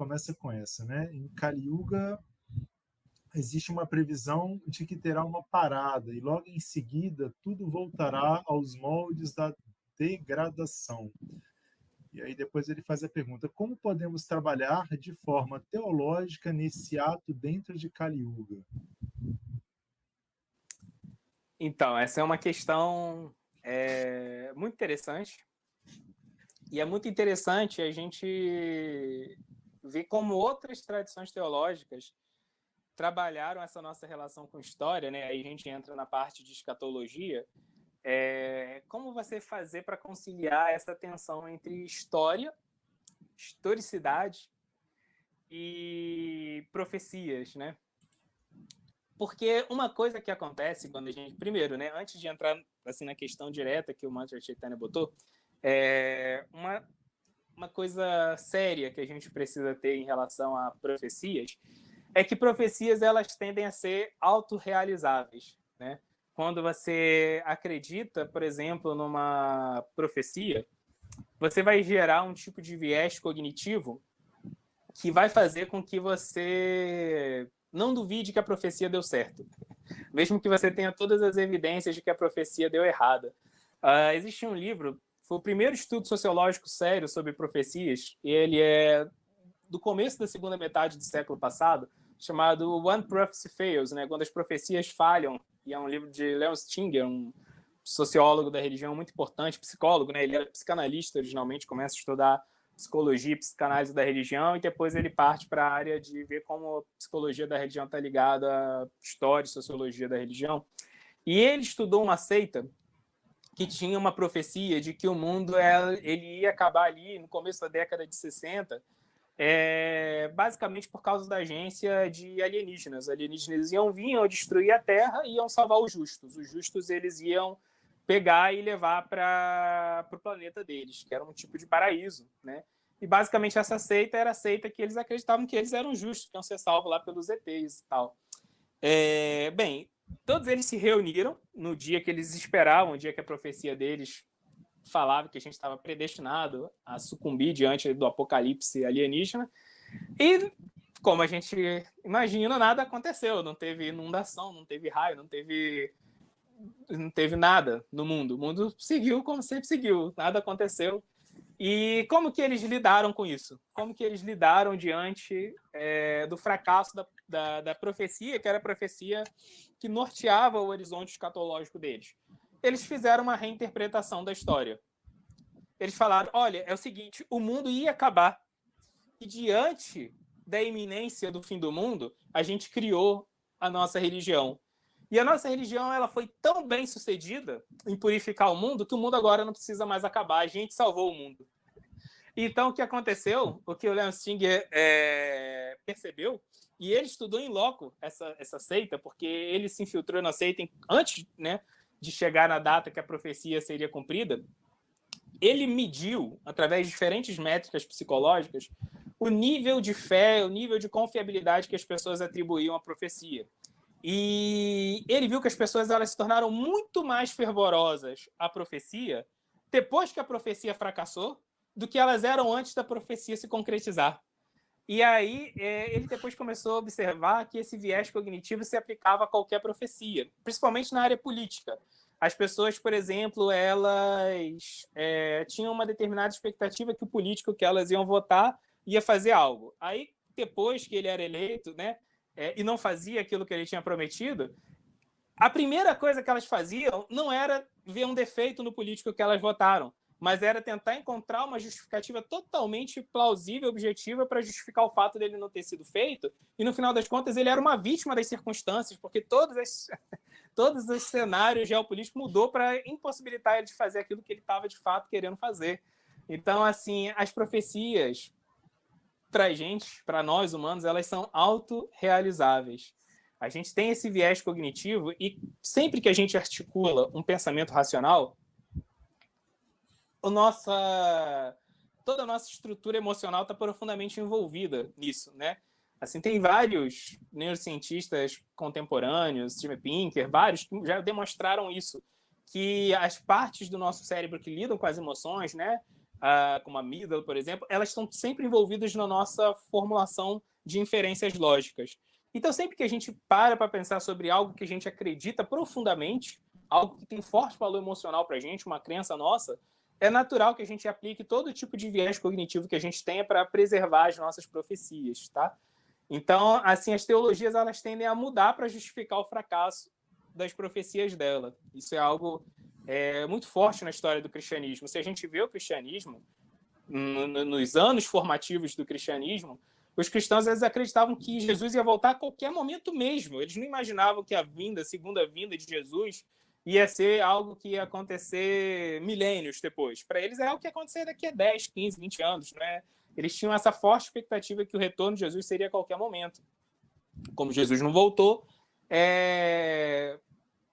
começa com essa, né? Em Kali Yuga existe uma previsão de que terá uma parada e logo em seguida tudo voltará aos moldes da degradação. E aí depois ele faz a pergunta: como podemos trabalhar de forma teológica nesse ato dentro de Kali Yuga? Então, essa é uma questão muito interessante. E é muito interessante a gente ver como outras tradições teológicas trabalharam essa nossa relação com história, né? Aí a gente entra na parte de escatologia. Como você fazer para conciliar essa tensão entre história, historicidade e profecias, né? Porque uma coisa que acontece quando a gente... Primeiro, né, antes de entrar assim, na questão direta que o Mantra Chaitanya botou, uma coisa séria que a gente precisa ter em relação a profecias é que profecias elas tendem a ser autorrealizáveis, né? Quando você acredita, por exemplo, numa profecia, você vai gerar um tipo de viés cognitivo que vai fazer com que você não duvide que a profecia deu certo, mesmo que você tenha todas as evidências de que a profecia deu errada. Existe um livro, foi o primeiro estudo sociológico sério sobre profecias, e ele é do começo da segunda metade do século passado, chamado One Prophecy Fails, né? Quando as profecias falham, e é um livro de Leon Stinger, um sociólogo da religião muito importante, psicólogo, né? Ele era psicanalista originalmente, começa a estudar psicologia e psicanálise da religião, e depois ele parte para a área de ver como a psicologia da religião está ligada à história e sociologia da religião. E ele estudou uma seita que tinha uma profecia de que o mundo ele ia acabar ali no começo da década de 60, basicamente por causa da agência de alienígenas. Alienígenas iam destruir a Terra e iam salvar os justos. Os justos eles iam pegar e levar para o planeta deles, que era um tipo de paraíso, né? E basicamente essa seita era a seita que eles acreditavam que eles eram justos, que iam ser salvos lá pelos ETs e tal. Bem, todos eles se reuniram no dia que eles esperavam, o dia que a profecia deles falava que a gente estava predestinado a sucumbir diante do apocalipse alienígena. E, como a gente imagina, nada aconteceu. Não teve inundação, não teve raio, não teve nada no mundo. O mundo seguiu como sempre seguiu, nada aconteceu. E como que eles lidaram com isso? Como que eles lidaram diante do fracasso da profecia, que era a profecia que norteava o horizonte escatológico deles? Eles fizeram uma reinterpretação da história. Eles falaram, olha, é o seguinte, o mundo ia acabar. E diante da iminência do fim do mundo, a gente criou a nossa religião. E a nossa religião ela foi tão bem sucedida em purificar o mundo que o mundo agora não precisa mais acabar. A gente salvou o mundo. Então, o que aconteceu, o que o Leon Stinger percebeu, e ele estudou em loco essa seita, porque ele se infiltrou na seita antes, né, de chegar na data que a profecia seria cumprida. Ele mediu, através de diferentes métricas psicológicas, o nível de fé, o nível de confiabilidade que as pessoas atribuíam à profecia. E ele viu que as pessoas elas se tornaram muito mais fervorosas à profecia depois que a profecia fracassou do que elas eram antes da profecia se concretizar. E aí ele depois começou a observar que esse viés cognitivo se aplicava a qualquer profecia, principalmente na área política. As pessoas, por exemplo, elas tinham uma determinada expectativa que o político que elas iam votar ia fazer algo. Aí, depois que ele era eleito, né, e não fazia aquilo que ele tinha prometido, a primeira coisa que elas faziam não era ver um defeito no político que elas votaram, mas era tentar encontrar uma justificativa totalmente plausível, objetiva, para justificar o fato dele não ter sido feito, e no final das contas ele era uma vítima das circunstâncias, porque todos os cenários geopolíticos mudou para impossibilitar ele de fazer aquilo que ele estava de fato querendo fazer. Então, assim, as profecias, para nós humanos, elas são autorrealizáveis. A gente tem esse viés cognitivo e sempre que a gente articula um pensamento racional, toda a nossa estrutura emocional está profundamente envolvida nisso, né? Assim, tem vários neurocientistas contemporâneos, Steven Pinker, vários que já demonstraram isso, que as partes do nosso cérebro que lidam com as emoções, né, como a amígdala, por exemplo, elas estão sempre envolvidas na nossa formulação de inferências lógicas. Então, sempre que a gente para pensar sobre algo que a gente acredita profundamente, algo que tem forte valor emocional para a gente, uma crença nossa, é natural que a gente aplique todo tipo de viés cognitivo que a gente tenha para preservar as nossas profecias, tá? Então, assim, as teologias elas tendem a mudar para justificar o fracasso das profecias dela. Isso é algo muito forte na história do cristianismo. Se a gente vê o cristianismo, nos anos formativos do cristianismo, os cristãos eles acreditavam que Jesus ia voltar a qualquer momento mesmo. Eles não imaginavam que a segunda vinda de Jesus ia ser algo que ia acontecer milênios depois. Para eles é algo que ia acontecer daqui a 10, 15, 20 anos. Né? Eles tinham essa forte expectativa que o retorno de Jesus seria a qualquer momento. Como Jesus não voltou,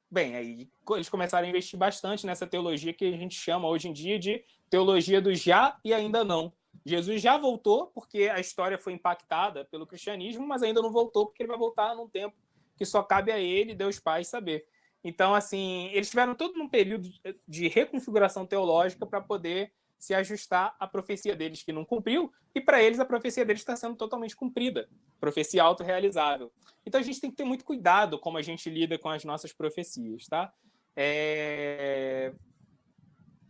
bem, aí eles começaram a investir bastante nessa teologia que a gente chama hoje em dia de teologia do já e ainda não. Jesus já voltou porque a história foi impactada pelo cristianismo, mas ainda não voltou porque ele vai voltar num tempo que só cabe a ele, Deus Pai, saber. Então, assim, eles tiveram todo um período de reconfiguração teológica para poder se ajustar à profecia deles que não cumpriu, e para eles a profecia deles está sendo totalmente cumprida, profecia autorrealizável. Então a gente tem que ter muito cuidado como a gente lida com as nossas profecias, tá?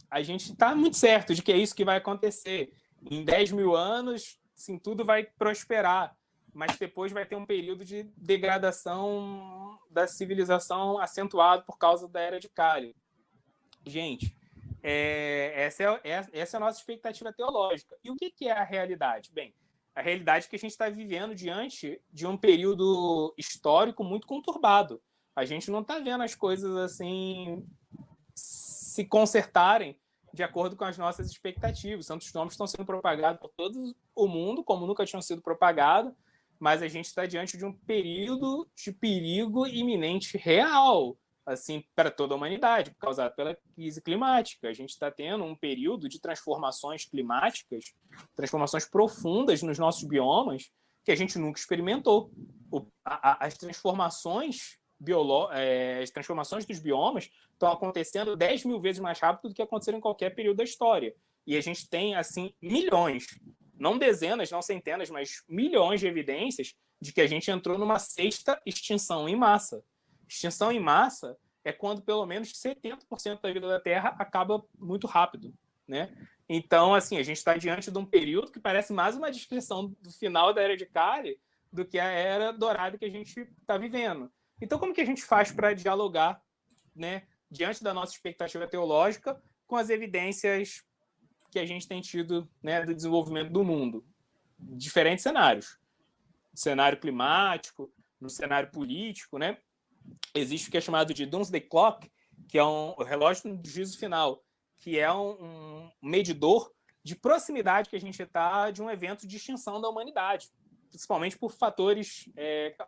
A gente está muito certo de que é isso que vai acontecer. Em 10 mil anos, sim, tudo vai prosperar, mas depois vai ter um período de degradação da civilização acentuado por causa da Era de Cálio. Gente, essa é a nossa expectativa teológica. E o que é a realidade? Bem, a realidade é que a gente está vivendo diante de um período histórico muito conturbado. A gente não está vendo as coisas assim se consertarem de acordo com as nossas expectativas. Santos nomes estão sendo propagados por todo o mundo, como nunca tinham sido propagados, mas a gente está diante de um período de perigo iminente real, assim, para toda a humanidade, causado pela crise climática. A gente está tendo um período de transformações climáticas, transformações profundas nos nossos biomas, que a gente nunca experimentou. As transformações dos biomas estão acontecendo 10 mil vezes mais rápido do que aconteceram em qualquer período da história. E a gente tem, assim, milhões, não dezenas, não centenas, mas milhões de evidências de que a gente entrou numa 6ª extinção em massa. Extinção em massa é quando pelo menos 70% da vida da Terra acaba muito rápido, né? Então, assim, a gente está diante de um período que parece mais uma descrição do final da Era de Cálio do que a Era Dourada que a gente está vivendo. Então, como que a gente faz para dialogar, né, diante da nossa expectativa teológica com as evidências que a gente tem tido, né, do desenvolvimento do mundo? Diferentes cenários. No cenário climático, no cenário político, né? Existe o que é chamado de Doomsday Clock, que é um relógio do juízo final, que é um medidor de proximidade que a gente está de um evento de extinção da humanidade, principalmente por fatores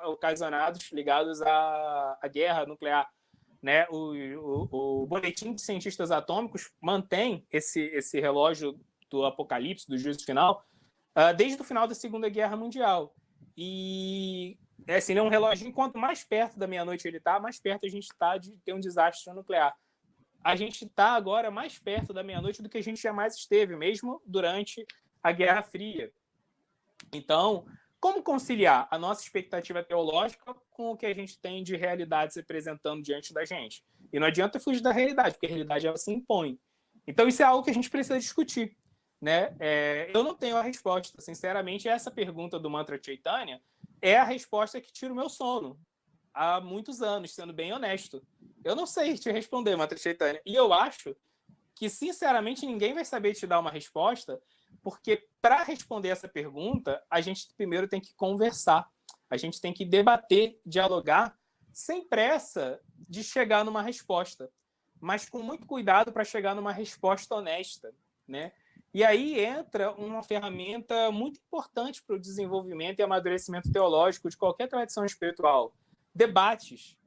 ocasionados ligados à guerra nuclear. Né? O Boletim de Cientistas Atômicos mantém esse relógio do apocalipse, do juízo final, desde o final da Segunda Guerra Mundial. E assim, é um relógio, quanto mais perto da meia-noite ele está, mais perto a gente está de ter um desastre nuclear. A gente está agora mais perto da meia-noite do que a gente jamais esteve, mesmo durante a Guerra Fria. Então, como conciliar a nossa expectativa teológica com o que a gente tem de realidade se apresentando diante da gente? E não adianta fugir da realidade, porque a realidade ela se impõe. Então, isso é algo que a gente precisa discutir. Né? Eu não tenho a resposta. Sinceramente, essa pergunta do Mantra Chaitanya é a resposta que tira o meu sono há muitos anos, sendo bem honesto. Eu não sei te responder, Mantra Chaitanya. E eu acho que, sinceramente, ninguém vai saber te dar uma resposta, porque para responder essa pergunta, a gente primeiro tem que conversar, a gente tem que debater, dialogar, sem pressa de chegar numa resposta, mas com muito cuidado para chegar numa resposta honesta, né? E aí entra uma ferramenta muito importante para o desenvolvimento e amadurecimento teológico de qualquer tradição espiritual. Debates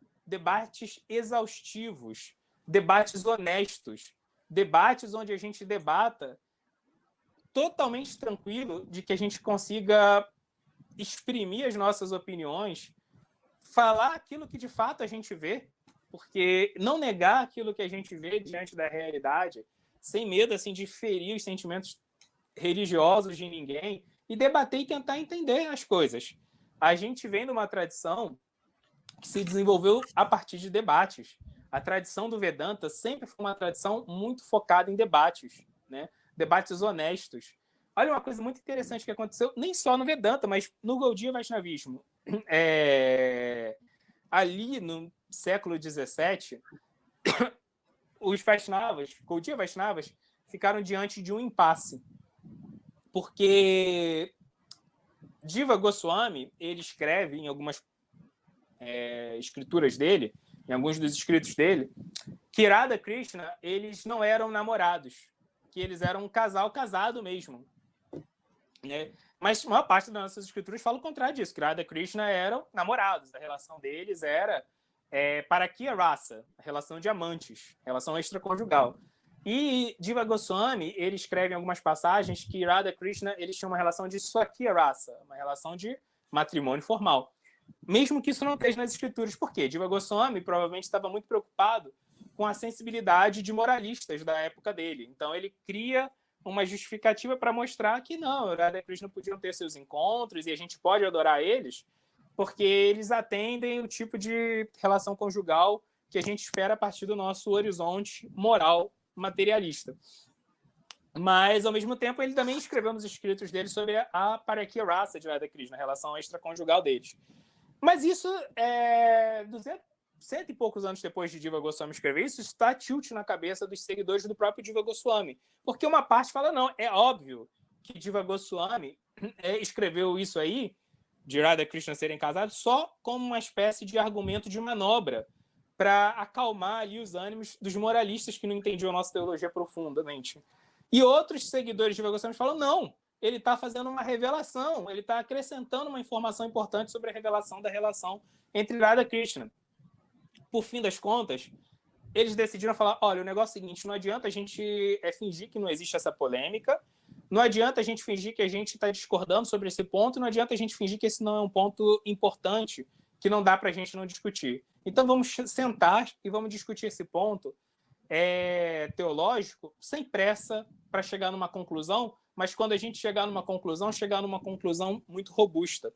exaustivos, debates honestos, debates onde a gente debata totalmente tranquilo de que a gente consiga exprimir as nossas opiniões, falar aquilo que de fato a gente vê, porque não negar aquilo que a gente vê diante da realidade, sem medo assim de ferir os sentimentos religiosos de ninguém, e debater e tentar entender as coisas. A gente vem de uma tradição que se desenvolveu a partir de debates. A tradição do Vedanta sempre foi uma tradição muito focada em debates, né? Debates honestos. Olha uma coisa muito interessante que aconteceu, nem só no Vedanta, mas no Gaudiya Vaishnavismo. Ali no século XVII, os Vaishnavas, Gaudiya Vaishnavas, ficaram diante de um impasse. Porque Jiva Goswami, ele escreve em algumas escrituras dele, em alguns dos escritos dele, que Radha Krishna, eles não eram namorados, que eles eram um casal casado mesmo, né? Mas a maior parte das nossas escrituras fala o contrário disso, que Radha Krishna eram namorados, a relação deles era parakya rasa, a relação de amantes, relação extraconjugal. E Jiva Goswami, ele escreve em algumas passagens que Radha Krishna, eles tinham uma relação de swakya rasa, uma relação de matrimônio formal. Mesmo que isso não esteja nas escrituras. Por quê? Jiva Goswami provavelmente estava muito preocupado com a sensibilidade de moralistas da época dele. Então, ele cria uma justificativa para mostrar que não, Radha Krishna podiam ter seus encontros e a gente pode adorar eles, porque eles atendem o tipo de relação conjugal que a gente espera a partir do nosso horizonte moral materialista. Mas, ao mesmo tempo, ele também escreveu nos escritos dele sobre a parakya rasa de Radha Krishna, a relação extraconjugal deles. Mas isso, 100 e poucos anos depois de Jiva Goswami escrever isso, está tilt na cabeça dos seguidores do próprio Jiva Goswami. Porque uma parte fala, não, é óbvio que Jiva Goswami escreveu isso aí, de Radha Krishna serem casados, só como uma espécie de argumento de manobra para acalmar ali os ânimos dos moralistas que não entendiam a nossa teologia profundamente. E outros seguidores de Jiva Goswami falam, não, ele está fazendo uma revelação, ele está acrescentando uma informação importante sobre a revelação da relação entre Radha Krishna. Por fim das contas, eles decidiram falar, olha, o negócio é o seguinte, não adianta a gente fingir que não existe essa polêmica, não adianta a gente fingir que a gente está discordando sobre esse ponto, não adianta a gente fingir que esse não é um ponto importante, que não dá para a gente não discutir. Então vamos sentar e vamos discutir esse ponto teológico sem pressa para chegar numa conclusão, mas quando a gente chegar numa conclusão muito robusta.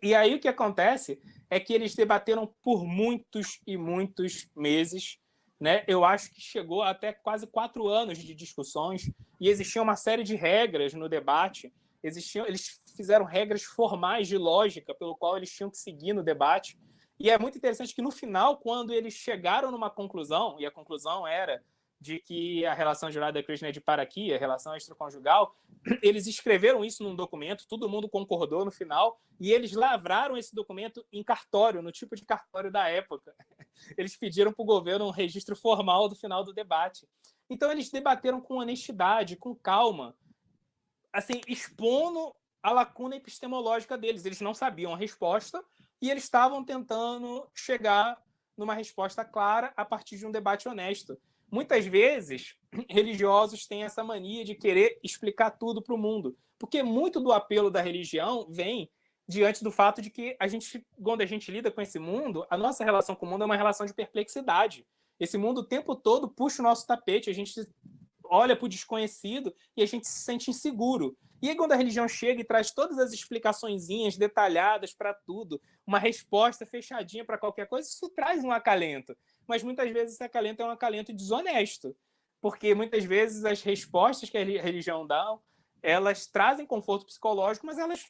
E aí o que acontece é que eles debateram por muitos e muitos meses, né? Eu acho que chegou até quase 4 anos de discussões, e existia uma série de regras no debate, eles fizeram regras formais de lógica pelo qual eles tinham que seguir no debate, e é muito interessante que no final, quando eles chegaram numa conclusão, e a conclusão era de que a relação de Radha Krishna é de parakya, a relação extraconjugal, eles escreveram isso num documento, todo mundo concordou no final, e eles lavraram esse documento em cartório, no tipo de cartório da época. Eles pediram para o governo um registro formal do final do debate. Então, eles debateram com honestidade, com calma, assim, expondo a lacuna epistemológica deles. Eles não sabiam a resposta e eles estavam tentando chegar numa resposta clara a partir de um debate honesto. Muitas vezes, religiosos têm essa mania de querer explicar tudo para o mundo, porque muito do apelo da religião vem diante do fato de que quando a gente lida com esse mundo, a nossa relação com o mundo é uma relação de perplexidade. Esse mundo o tempo todo puxa o nosso tapete, a gente olha para o desconhecido e a gente se sente inseguro. E aí, quando a religião chega e traz todas as explicaçõezinhas detalhadas para tudo, uma resposta fechadinha para qualquer coisa, isso traz um acalento. Mas muitas vezes esse acalento é um acalento desonesto, porque muitas vezes as respostas que a religião dá, elas trazem conforto psicológico, mas elas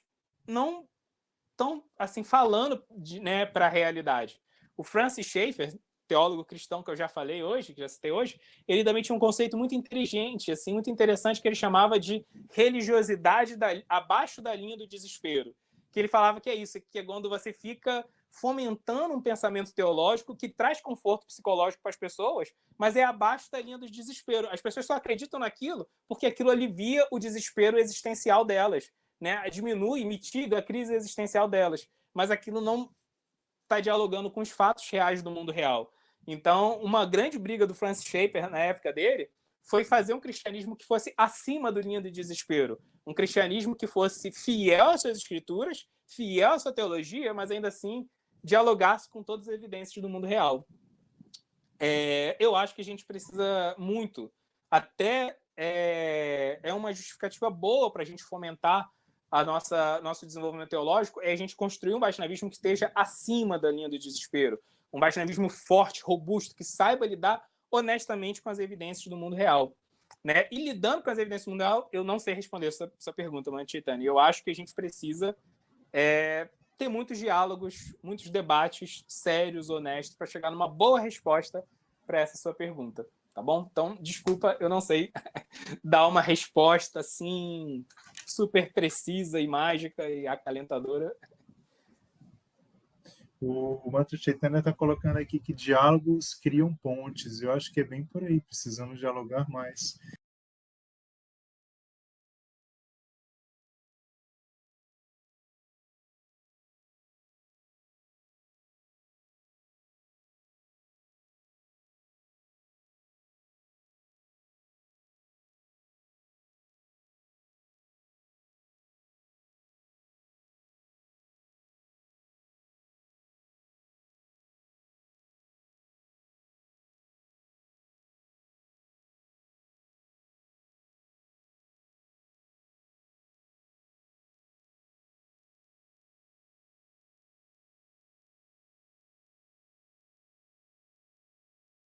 não estão assim, falando para a realidade. O Francis Schaeffer, teólogo cristão que eu já falei hoje, que já citei hoje, ele também tinha um conceito muito inteligente, assim, muito interessante, que ele chamava de religiosidade abaixo da linha do desespero. Que ele falava que é isso, que é quando você fica fomentando um pensamento teológico que traz conforto psicológico para as pessoas, mas é abaixo da linha do desespero. As pessoas só acreditam naquilo porque aquilo alivia o desespero existencial delas, né? Diminui, mitiga a crise existencial delas, mas aquilo não está dialogando com os fatos reais do mundo real. Então, uma grande briga do Francis Schaeffer na época dele foi fazer um cristianismo que fosse acima da linha do desespero, um cristianismo que fosse fiel às suas escrituras, fiel à sua teologia, mas ainda assim dialogasse com todas as evidências do mundo real. Eu acho que a gente precisa muito até é uma justificativa boa para a gente fomentar nosso desenvolvimento teológico, é a gente construir um vaishnavismo que esteja acima da linha do desespero. Um vaishnavismo forte, robusto, que saiba lidar honestamente com as evidências do mundo real. Né? E lidando com as evidências do mundo real, eu não sei responder essa pergunta, Mano Chaitanya. Eu acho que a gente precisa ter muitos diálogos, muitos debates sérios, honestos, para chegar numa boa resposta para essa sua pergunta. Tá bom? Então, desculpa, eu não sei dar uma resposta assim super precisa e mágica e acalentadora. O Mantra Chaitanya está colocando aqui que diálogos criam pontes. Eu acho que é bem por aí, precisamos dialogar mais.